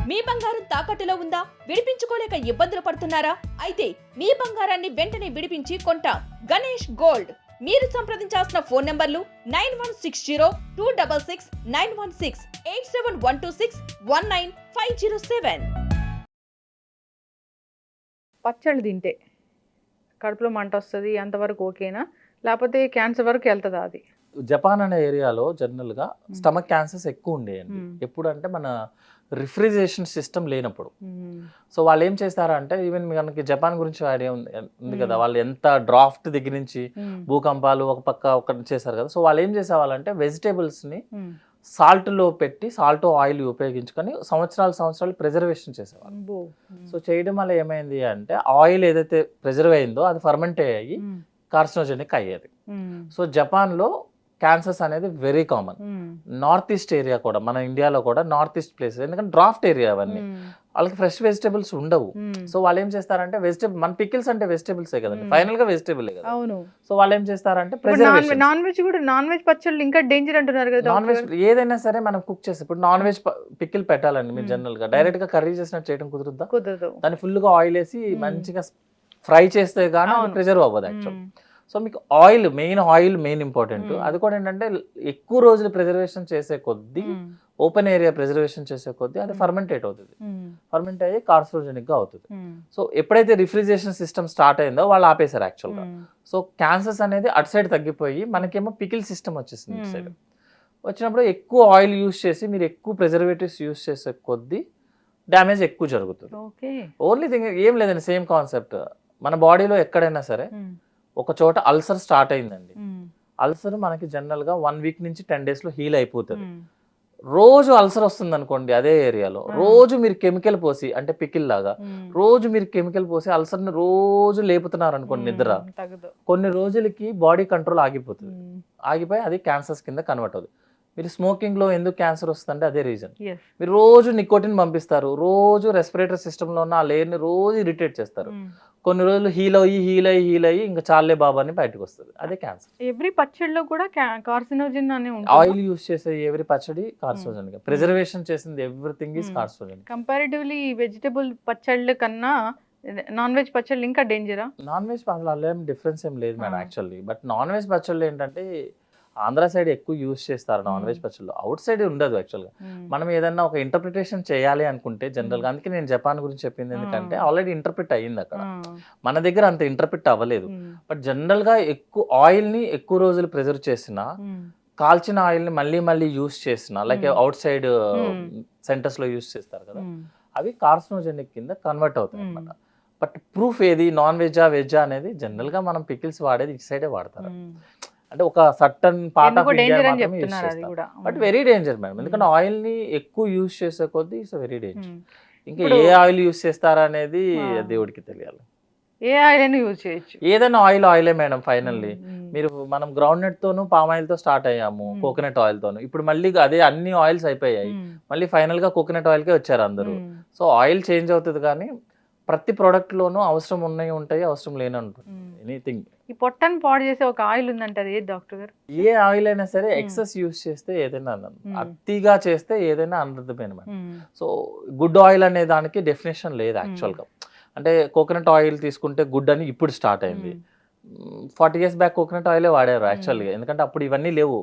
మీ బంగారం తాకట్టులో ఉందా? విడిపించుకోలేక ఇబ్బందులు పడుతున్నారా? అయితే మీ బంగారాన్ని వెంటనే విడిపించి కొంటాం. గణేష్ గోల్డ్. మీరు సంప్రదించాల్సిన ఫోన్ నంబర్లు 9160-266-916, 8712619507. పచ్చళ్ళు తింటే కడుపులో మంట వస్తుంది అంతవరకు ఓకేనా, లేకపోతే క్యాన్సర్ వరకు వెళ్తుందా అది? జపాన్ అనే ఏరియాలో జనరల్గా స్టమక్ క్యాన్సర్స్ ఎక్కువ ఉండేయండి. ఎప్పుడు అంటే మన రిఫ్రిజరేషన్ సిస్టమ్ లేనప్పుడు. సో వాళ్ళు ఏం చేస్తారంటే, ఈవెన్ మనకి జపాన్ గురించి ఐడియా ఉంది కదా, వాళ్ళు ఎంత డ్రాఫ్ట్ దగ్గర నుంచి భూకంపాలు ఒక పక్క ఒకటి చేశారు కదా. సో వాళ్ళు ఏం చేసేవాళ్ళంటే వెజిటేబుల్స్ని సాల్ట్లో పెట్టి సాల్ట్ ఆయిల్ ఉపయోగించుకొని సంవత్సరాలు ప్రిజర్వేషన్ చేసేవాళ్ళు. సో చేయడం వల్ల ఏమైంది అంటే ఆయిల్ ఏదైతే ప్రిజర్వ్ అయిందో అది ఫర్మెంట్ అయ్యి కార్సినోజెనిక్ అయ్యేది. సో జపాన్లో క్యాన్సర్స్ అనేది very common. North east area కూడా, మన ఇండియాలో కూడా నార్త్ ఈస్ట్ ప్లేసెస్, ఎందుకంటే డ్రాఫ్ట్ ఏరియా అవన్నీ, వాళ్ళకి ఫ్రెష్ వెజిటేబుల్స్ ఉండవు. సో వాళ్ళు ఏం చేస్తారంటే వెజిటేబుల్, మన పికిల్స్ అంటే వెజిటేబుల్సే కదండి, ఫైనల్ గా వెజిటేబుల్ కదా. సో వాళ్ళు ఏం చేస్తారంటే ప్రిజర్వేషన్. నాన్ వెజ్ కూడా, నాన్ వెజ్ పచ్చళ్ళు ఇంకా డేంజర్ అంటున్నారు కదా. నాన్ వెజ్ ఏదైనా సరే మనం కుక్ చేస్తే, ఇప్పుడు నాన్ వెజ్ పికిల్ పెట్టాలండి మీరు జనరల్ గా డైరెక్ట్ గా కర్రీ చేసినట్టు చేయడం కుదరదు. దాన్ని ఫుల్ గా ఆయిల్ వేసి మంచిగా ఫ్రై చేస్తే కానీ ప్రిజర్వ్ అవ్వదు యాక్చువల్. సో మీకు ఆయిల్ మెయిన్ ఇంపార్టెంట్. అది కూడా ఏంటంటే ఎక్కువ రోజులు ప్రిజర్వేషన్ చేసే కొద్దీ, ఓపెన్ ఏరియా ప్రిజర్వేషన్ చేసే కొద్దీ అది ఫర్మెంటేట్ అవుతుంది. ఫర్మెంట్ అయ్యి కార్సినోజెనిక్ గా అవుతుంది. సో ఎప్పుడైతే రిఫ్రిజరేషన్ సిస్టమ్ స్టార్ట్ అయిందో వాళ్ళు ఆపేశారు యాక్చువల్గా. సో క్యాన్సర్స్ అనేది అటు సైడ్ తగ్గిపోయి మనకేమో పికిల్ సిస్టమ్ వచ్చేసింది ఇటు సైడ్. వచ్చినప్పుడు ఎక్కువ ఆయిల్ యూస్ చేసి మీరు ఎక్కువ ప్రిజర్వేటివ్స్ యూస్ చేసే కొద్దీ డ్యామేజ్ ఎక్కువ జరుగుతుంది. ఓన్లీ థింగ్ ఏం లేదండి, సేమ్ కాన్సెప్ట్. మన బాడీలో ఎక్కడైనా సరే ఒక చోట అల్సర్ స్టార్ట్ అయిందండి, అల్సర్ మనకి జనరల్ గా 1 వీక్ నుంచి 10 days లో హీల్ అయిపోతుంది. రోజు అల్సర్ వస్తుంది అనుకోండి అదే ఏరియాలో, రోజు మీరు కెమికల్ పోసి, అంటే పికిల్ లాగా రోజు మీరు కెమికల్ పోసి అల్సర్ ని రోజు లేపుతున్నారు అనుకోండి నిద్ర, కొన్ని రోజులకి బాడీ కంట్రోల్ ఆగిపోతుంది. ఆగిపోయి అది క్యాన్సర్స్ కింద కన్వర్ట్ అవుతుంది. మీరు స్మోకింగ్ లో ఎందుకు క్యాన్సర్ వస్తుందంటే అదే రీజన్. మీరు రోజు నికోటిన్ పంపిస్తారు, రోజు రెస్పిరేటరీ సిస్టమ్ లో ఉన్న ఆ లేయర్ ని రోజు ఇరిటేట్ చేస్తారు, కొన్ని రోజులు హీల్ అయ్యి ఇంకా చాలే బాబా అని బయటకు వస్తుంది, అదే క్యాన్సర్. ఎవ్రీ పచ్చడిలో కూడా కార్సినోజన్ అనే ఆయిల్ యూస్ చేసే ఎవరి పచ్చడి కార్సినోజెనిక్, ప్రిజర్వేషన్ చేసింది everything is carcinogenic. Comparatively vegetable పచ్చళ్ళు కన్నా నాన్ వెజ్ పచ్చళ్ళు ఇంకా డేంజరా? నాన్ వెజ్ అసలు ఏం డిఫరెన్స్ ఏం లేదు madam actually. But non veg పచ్చళ్ళు ఏంటంటే ఆంధ్ర సైడ్ ఎక్కువ యూజ్ చేస్తారు నాన్ వెజ్ పచ్చళ్ళు, అవుట్ సైడ్ ఉండదు యాక్చువల్గా. మనం ఏదన్నా ఒక ఇంటర్ప్రిటేషన్ చేయాలి అనుకుంటే జనరల్గా, అందుకే నేను జపాన్ గురించి చెప్పింది ఎందుకంటే ఆల్రెడీ ఇంటర్ప్రిట్ అయ్యింది అక్కడ, మన దగ్గర అంత ఇంటర్ప్రిట్ అవ్వలేదు. బట్ జనరల్గా ఎక్కువ ఆయిల్ని ఎక్కువ రోజులు ప్రిజర్వ్ చేసిన, కాల్చిన ఆయిల్ని మళ్ళీ యూజ్ చేసిన, లైక్ అవుట్ సైడ్ సెంటర్స్లో యూజ్ చేస్తారు కదా, అవి కార్సినోజెనిక్ కింద కన్వర్ట్ అవుతాయి అనమాట. బట్ ప్రూఫ్ ఏది నాన్ వెజ్జా అనేది జనరల్గా మనం పికిల్స్ వాడేది ఇటు సైడే వాడతారు, అంటే ఒక సర్టన్ పార్ట్ ఆఫ్ ఇండియా మాత్రమే యూజ్ చేస్తారు. బట్ వెరీ డేంజర్ మేడం, ఎందుకంటే ఆయిల్ ని ఎక్కువ యూజ్ చేసే కొద్దీ ఇట్స్ వెరీ డేంజర్. ఇంకా ఏ ఆయిల్ యూజ్ చేస్తారా అనేది దేవుడికి తెలియాలి. ఏ ఆయిల్ అయినా యూజ్ చేయొచ్చు, ఏదైనా ఆయిలే మేడం. ఫైనల్లీ మీరు మనం గ్రౌండ్ నట్ తోను పామ్ ఆయిల్ తో స్టార్ట్ అయ్యాము, కోకోనట్ ఆయిల్ తోను, ఇప్పుడు మళ్ళీ అదే అన్ని ఆయిల్స్ అయిపోయాయి, మళ్ళీ ఫైనల్ గా కోకోనట్ ఆయిల్ కే వచ్చారు అందరూ. సో ఆయిల్ చేంజ్ అవుతుంది కానీ ప్రతి ప్రోడక్ట్ లోనూ అవసరం ఉన్నాయి ఉంటాయి, అవసరం లేని ఉంటుంది. ఎనీథింగ్ ఈ పొట్టను పాడు చేసే ఒక ఆయిల్ ఉందంటే అది డాక్టర్ గారు? ఏ ఆయిల్ అయినా సరే ఎక్సెస్ యూస్ చేస్తే ఏదైనా అతిగా చేస్తే ఏదైనా అనర్థమైన మేడం. సో గుడ్ ఆయిల్ అనే దానికి డెఫినేషన్ లేదు యాక్చువల్గా. అంటే కోకోనట్ ఆయిల్ తీసుకుంటే గుడ్ అని ఇప్పుడు స్టార్ట్ అయింది, 40 years బ్యాక్ కోకోనట్ ఆయిలే వాడారు యాక్చువల్గా, ఎందుకంటే అప్పుడు ఇవన్నీ లేవు.